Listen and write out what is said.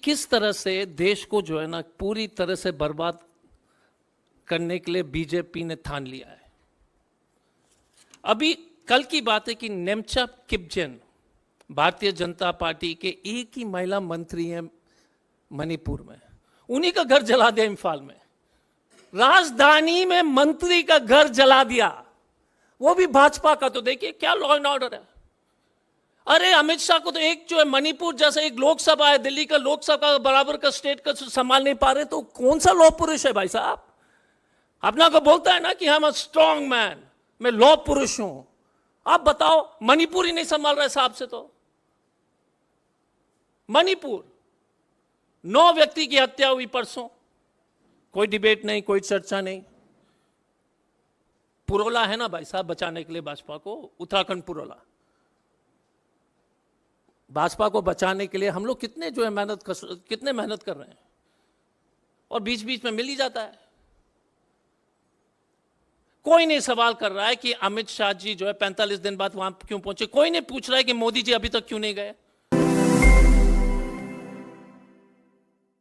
किस तरह से देश को जो है ना पूरी तरह से बर्बाद करने के लिए बीजेपी ने ठान लिया है। अभी कल की बात है कि नेमचा किपजेन भारतीय जनता पार्टी के एक ही महिला मंत्री हैं मणिपुर में, उन्हीं का घर जला दिया। इम्फाल में राजधानी में मंत्री का घर जला दिया, वो भी भाजपा का। तो देखिए क्या लॉ एंड ऑर्डर है। अरे अमित शाह को तो एक जो है मणिपुर जैसे एक लोकसभा है, दिल्ली का लोकसभा बराबर का स्टेट का संभाल नहीं पा रहे, तो कौन सा लॉ पुरुष है भाई साहब? अपना को बोलता है ना कि हम स्ट्रॉन्ग मैन, मैं लॉ पुरुष हूं। आप बताओ, मणिपुर ही नहीं संभाल रहे साहब से। तो मणिपुर 9 व्यक्ति की हत्या हुई परसों, कोई डिबेट नहीं, कोई चर्चा नहीं। पुरोला है ना भाई साहब बचाने के लिए भाजपा को, उत्तराखंड पुरोला। भाजपा को बचाने के लिए हम लोग कितने जो है मेहनत कर रहे हैं, और बीच बीच में मिल ही जाता है। कोई नहीं सवाल कर रहा है कि अमित शाह जी जो है 45 दिन बाद वहां क्यों पहुंचे। कोई नहीं पूछ रहा है कि मोदी जी अभी तक क्यों नहीं गए।